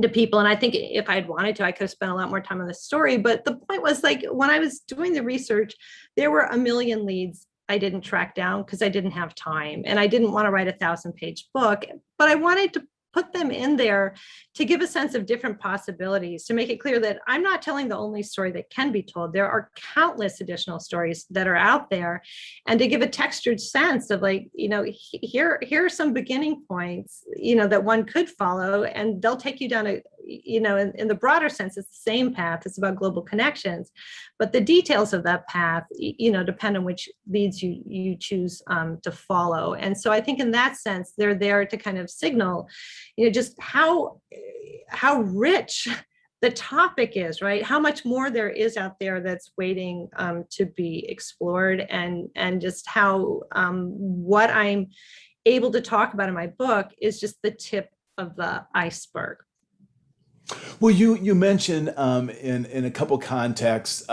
B: to people. And I think if I'd wanted to, I could have spent a lot more time on the story. But the point was, like, when I was doing the research, there were a million leads I didn't track down because I didn't have time, and I didn't want to write a 1,000-page book, but I wanted to put them in there to give a sense of different possibilities, to make it clear that I'm not telling the only story that can be told. There are countless additional stories that are out there, and to give a textured sense of, like, you know, here are some beginning points, you know, that one could follow, and they'll take you down a, you know, in the broader sense, it's the same path. It's about global connections, but the details of that path, you know, depend on which leads you choose to follow. And so I think in that sense, they're there to kind of signal, you know, just how rich the topic is, right? How much more there is out there that's waiting to be explored, and just how what I'm able to talk about in my book is just the tip of the iceberg.
A: Well, you mentioned in a couple contexts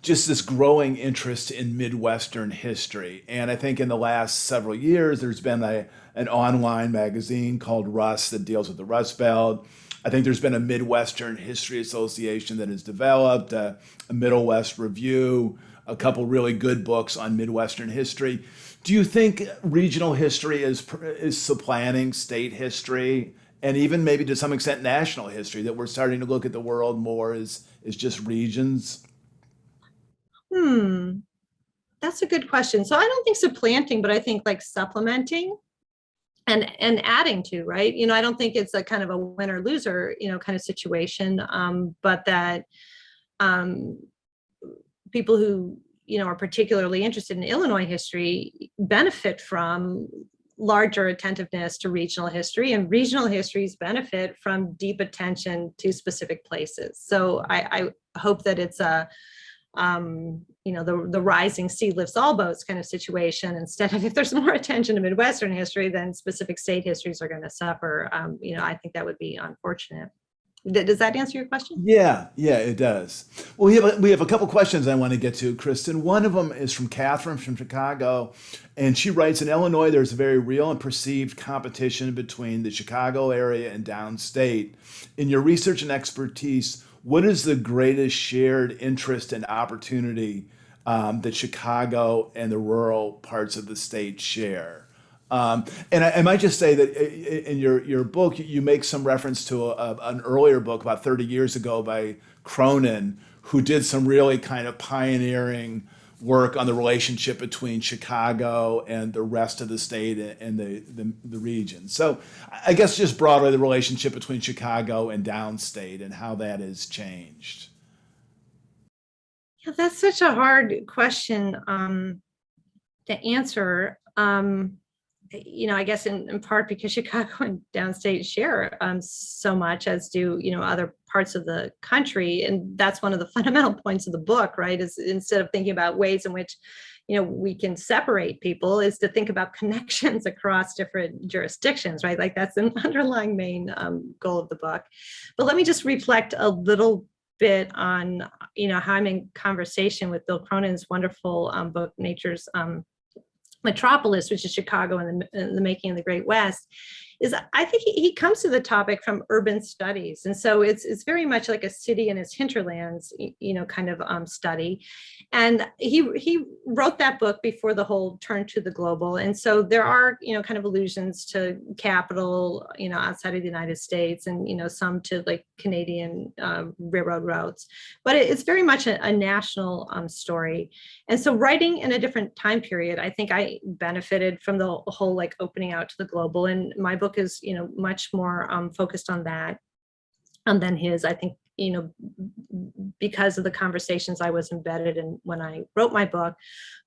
A: just this growing interest in Midwestern history, and I think in the last several years there's been an online magazine called Rust that deals with the Rust Belt. I think there's been a Midwestern History Association that has developed a Middle West Review, a couple really good books on Midwestern history. Do you think regional history is supplanting state history? And even maybe to some extent national history, that we're starting to look at the world more as just regions?
B: That's a good question. So I don't think supplanting, but I think like supplementing and adding to, right? You know, I don't think it's a kind of a winner loser, you know, kind of situation, but that people who, you know, are particularly interested in Illinois history benefit from larger attentiveness to regional history, and regional histories benefit from deep attention to specific places. So I hope that it's a, you know, the rising sea lifts all boats kind of situation, instead of, if there's more attention to Midwestern history, then specific state histories are going to suffer. You know, I think that would be unfortunate. Does that answer your question?
A: Yeah, it does. Well, we have a couple questions I want to get to, Kristin. One of them is from Catherine from Chicago, and she writes, in Illinois, there's a very real and perceived competition between the Chicago area and downstate. In your research and expertise, what is the greatest shared interest and opportunity that Chicago and the rural parts of the state share? And I might just say that in your book, you make some reference to an earlier book about 30 years ago by Cronin, who did some really kind of pioneering work on the relationship between Chicago and the rest of the state and the region. So I guess just broadly, the relationship between Chicago and downstate and how that has changed.
B: Yeah, that's such a hard question to answer. I guess in part because Chicago and downstate share so much, as do, other parts of the country. And that's one of the fundamental points of the book, right? Is instead of thinking about ways in which, we can separate people, is to think about connections across different jurisdictions, right? Like that's an underlying main goal of the book. But let me just reflect a little bit on, how I'm in conversation with Bill Cronin's wonderful book, Nature's Metropolis, which is Chicago and the making of the Great West. Is I think he comes to the topic from urban studies, and so it's very much like a city and its hinterlands, kind of study. And he wrote that book before the whole turn to the global, and so there are kind of allusions to capital, outside of the United States, and some to like Canadian railroad routes, but it's very much a national story. And so writing in a different time period, I think I benefited from the whole like opening out to the global, and my book is much more focused on that than his. I think because of the conversations I was embedded in when I wrote my book.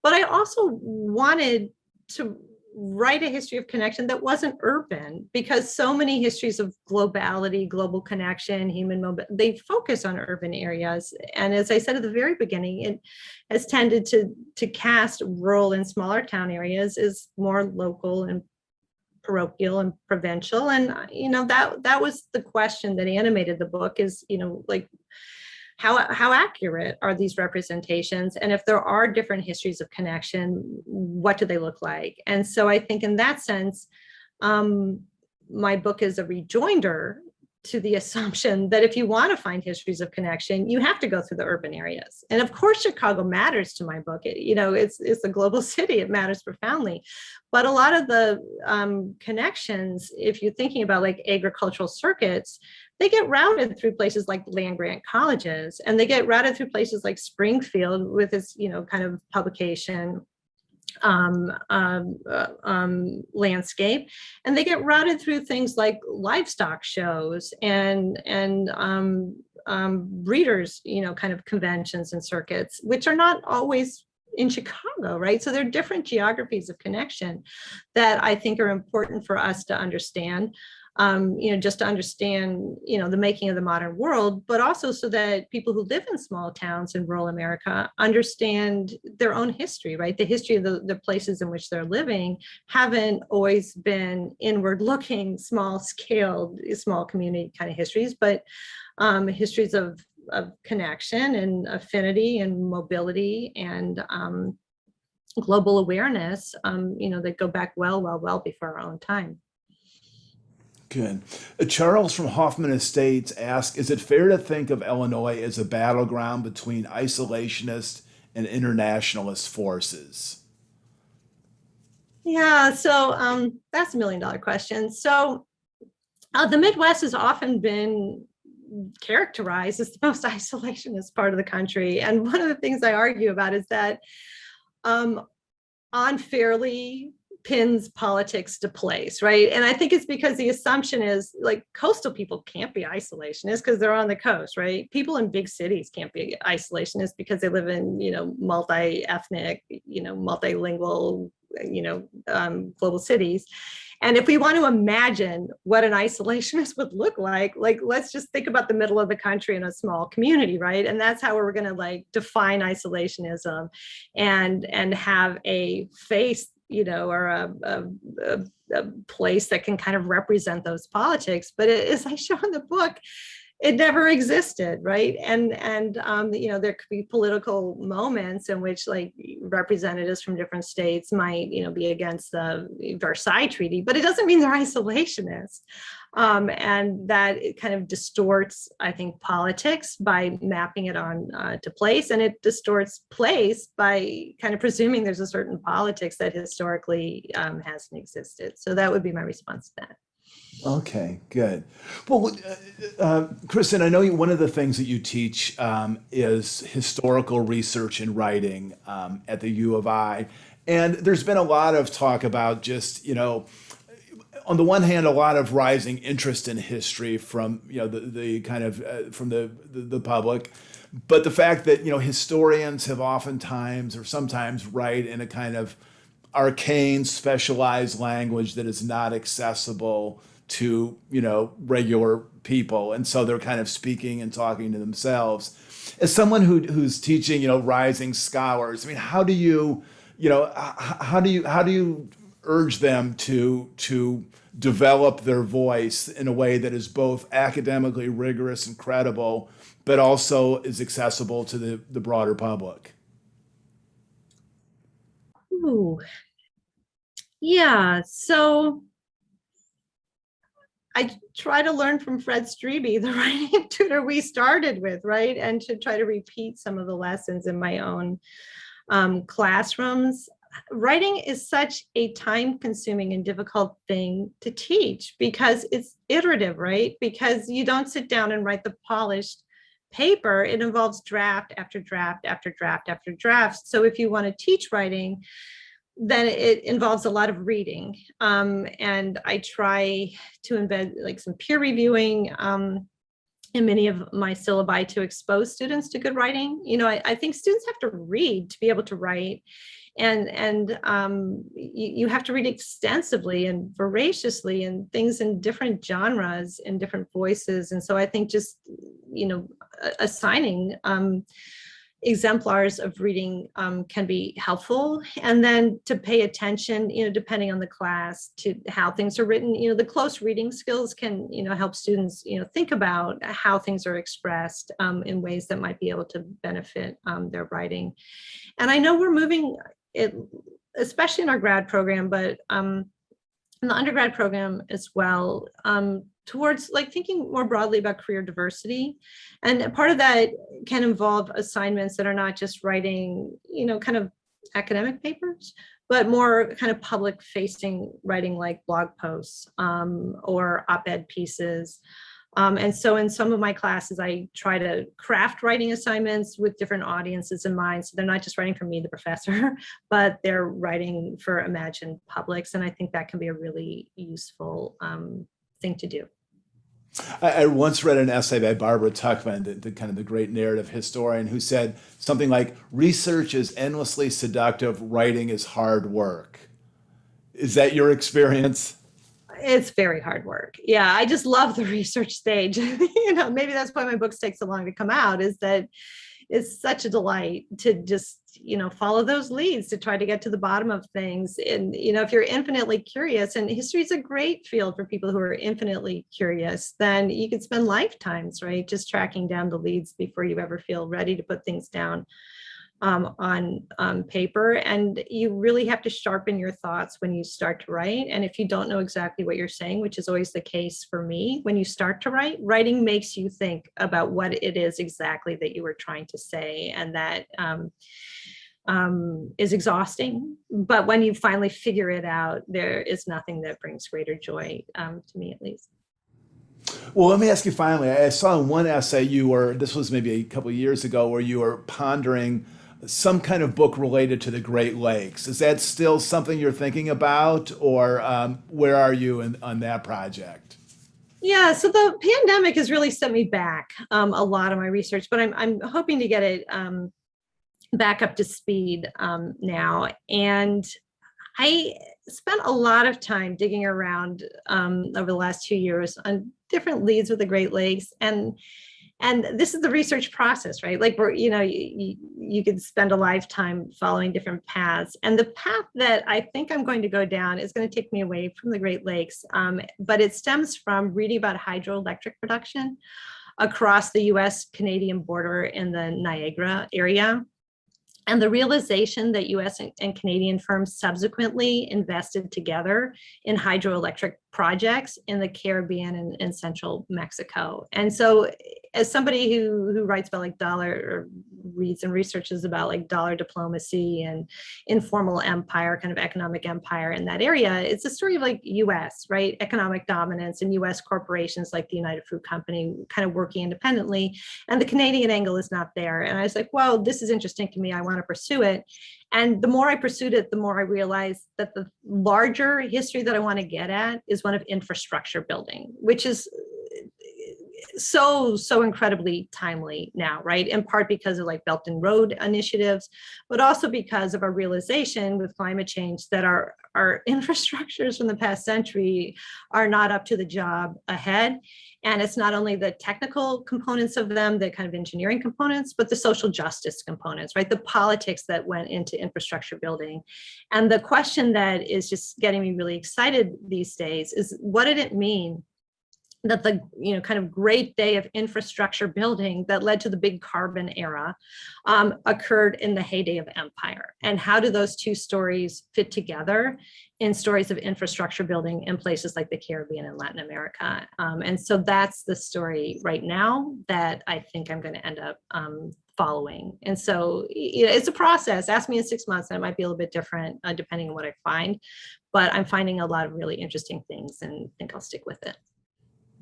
B: But I also wanted to write a history of connection that wasn't urban, because so many histories of globality, global connection, human mobility, they focus on urban areas. And as I said at the very beginning, it has tended to cast rural and smaller town areas as more local and parochial and provincial. And that was the question that animated the book, is like how accurate are these representations, and if there are different histories of connection, what do they look like? And so I think in that sense, my book is a rejoinder to the assumption that if you want to find histories of connection, you have to go through the urban areas. And of course, Chicago matters to my book. It's a global city. It matters profoundly. But a lot of the connections, if you're thinking about like agricultural circuits, they get routed through places like land grant colleges, and they get routed through places like Springfield with its, kind of publication landscape, and they get routed through things like livestock shows and breeders, kind of conventions and circuits, which are not always in Chicago, right? So there are different geographies of connection that I think are important for us to understand. Just to understand, the making of the modern world, but also so that people who live in small towns in rural America understand their own history, right? The history of the places in which they're living haven't always been inward looking, small scaled, small community kind of histories, but histories of connection and affinity and mobility and global awareness, that go back well before our own time.
A: Good. Charles from Hoffman Estates asks, is it fair to think of Illinois as a battleground between isolationist and internationalist forces?
B: Yeah, so that's $1 million question. So the Midwest has often been characterized as the most isolationist part of the country. And one of the things I argue about is that unfairly pins politics to place, right? And I think it's because the assumption is like coastal people can't be isolationists because they're on the coast, right? People in big cities can't be isolationists because they live in, multi-ethnic, multilingual, global cities. And if we want to imagine what an isolationist would look like let's just think about the middle of the country in a small community, right? And that's how we're going to define isolationism and have a face, or a place that can kind of represent those politics. But as I show in the book, it never existed, right? And there could be political moments in which representatives from different states might, be against the Versailles Treaty, but it doesn't mean they're isolationists. And that it kind of distorts, I think, politics by mapping it on to place, and it distorts place by kind of presuming there's a certain politics that historically hasn't existed. So that would be my response to that.
A: Okay, good. Well, Kristin, I know one of the things that you teach is historical research and writing at the U of I. And there's been a lot of talk about just, on the one hand, a lot of rising interest in history from the kind of from the public, but the fact that historians have oftentimes or sometimes write in a kind of arcane, specialized language that is not accessible to regular people, and so they're kind of speaking and talking to themselves. As someone who's teaching rising scholars, I mean, how do you urge them to develop their voice in a way that is both academically rigorous and credible, but also is accessible to the broader public?
B: Ooh. Yeah, so I try to learn from Fred Strebe, the writing tutor we started with, right? And to try to repeat some of the lessons in my own classrooms. Writing is such a time-consuming and difficult thing to teach because it's iterative, right? Because you don't sit down and write the polished paper. It involves draft after draft after draft after draft. So if you want to teach writing, then it involves a lot of reading. And I try to embed like some peer reviewing in many of my syllabi to expose students to good writing. I think students have to read to be able to write. And you have to read extensively and voraciously and things in different genres and different voices. And so I think just, assigning exemplars of reading can be helpful, and then to pay attention, depending on the class, to how things are written. The close reading skills can, help students, think about how things are expressed in ways that might be able to benefit their writing. And I know we're moving it, especially in our grad program, but in the undergrad program as well, towards like thinking more broadly about career diversity. And part of that can involve assignments that are not just writing, kind of academic papers, but more kind of public facing writing like blog posts or op-ed pieces. And so in some of my classes, I try to craft writing assignments with different audiences in mind. So they're not just writing for me, the professor, but they're writing for imagined publics. And I think that can be a really useful thing to do.
A: I once read an essay by Barbara Tuchman, the kind of the great narrative historian, who said something like, "Research is endlessly seductive, writing is hard work." Is that your experience?
B: It's very hard work. Yeah, I just love the research stage. Maybe that's why my books take so long to come out, is that it's such a delight to just, follow those leads, to try to get to the bottom of things. And, if you're infinitely curious, and history is a great field for people who are infinitely curious, then you could spend lifetimes, right, just tracking down the leads before you ever feel ready to put things down on paper. And you really have to sharpen your thoughts when you start to write. And if you don't know exactly what you're saying, which is always the case for me, when you start to write, writing makes you think about what it is exactly that you were trying to say. And that is exhausting. But when you finally figure it out, there is nothing that brings greater joy, to me at least.
A: Well, let me ask you finally, I saw in one essay this was maybe a couple of years ago, where you were pondering some kind of book related to the Great Lakes. Is that still something you're thinking about, or where are you on that project?
B: Yeah, so the pandemic has really set me back a lot of my research, but I'm hoping to get it back up to speed now. And I spent a lot of time digging around over the last 2 years on different leads with the Great Lakes, and this is the research process, right? Like you could spend a lifetime following different paths. And the path that I think I'm going to go down is going to take me away from the Great Lakes, but it stems from reading about hydroelectric production across the US-Canadian border in the Niagara area. And the realization that US and Canadian firms subsequently invested together in hydroelectric projects in the Caribbean and central Mexico. And so as somebody who writes about like dollar, or reads and researches about like dollar diplomacy and informal empire, kind of economic empire in that area, it's a story of like US, right? Economic dominance and US corporations like the United Fruit Company kind of working independently. And the Canadian angle is not there. And I was like, well, this is interesting to me. I want to pursue it. And the more I pursued it, the more I realized that the larger history that I want to get at is one of infrastructure building, which is so incredibly timely now, right? In part because of like Belt and Road initiatives, but also because of our realization with climate change that our infrastructures from the past century are not up to the job ahead. And it's not only the technical components of them, the kind of engineering components, but the social justice components, right? The politics that went into infrastructure building. And the question that is just getting me really excited these days is, what did it mean that the kind of great day of infrastructure building that led to the big carbon era occurred in the heyday of empire? And how do those two stories fit together in stories of infrastructure building in places like the Caribbean and Latin America? And so that's the story right now that I think I'm going to end up following. And so it's a process. Ask me in 6 months, and it might be a little bit different depending on what I find. But I'm finding a lot of really interesting things, and I think I'll stick with it.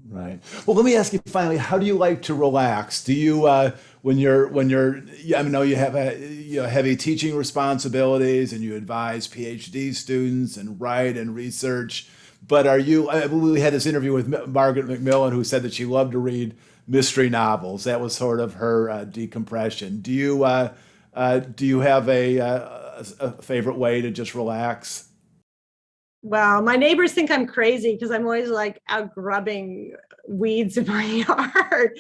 A: Right. Well, let me ask you finally, how do you like to relax? Do you, when you're, I know you have heavy teaching responsibilities and you advise PhD students and write and research, but we had this interview with Margaret McMillan, who said that she loved to read mystery novels. That was sort of her decompression. Do you have a favorite way to just relax?
B: Well, my neighbors think I'm crazy because I'm always like out grubbing weeds in my yard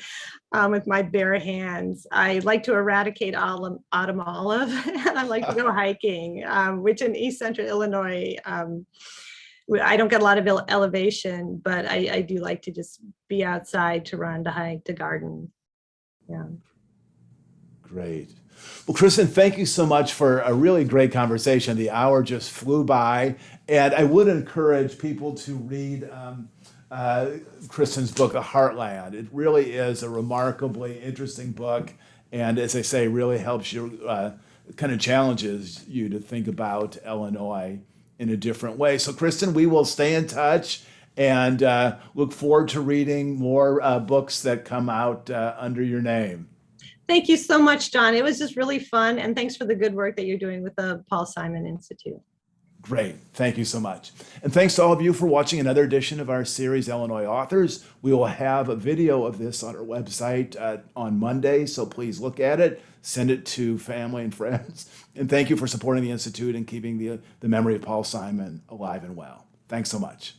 B: with my bare hands. I like to eradicate autumn olive, and I like to go hiking, which in East Central Illinois, I don't get a lot of elevation, but I do like to just be outside, to run, to hike, to garden. Yeah. Great.
A: Well, Kristin, thank you so much for a really great conversation. The hour just flew by, and I would encourage people to read Kristin's book, Heartland. It really is a remarkably interesting book, and as I say, really helps you, kind of challenges you to think about Illinois in a different way. So, Kristin, we will stay in touch and look forward to reading more books that come out under your name.
B: Thank you so much, John. It was just really fun. And thanks for the good work that you're doing with the Paul Simon Institute.
A: Great. Thank you so much. And thanks to all of you for watching another edition of our series, Illinois Authors. We will have a video of this on our website on Monday, so please look at it, send it to family and friends. And thank you for supporting the Institute and keeping the memory of Paul Simon alive and well. Thanks so much.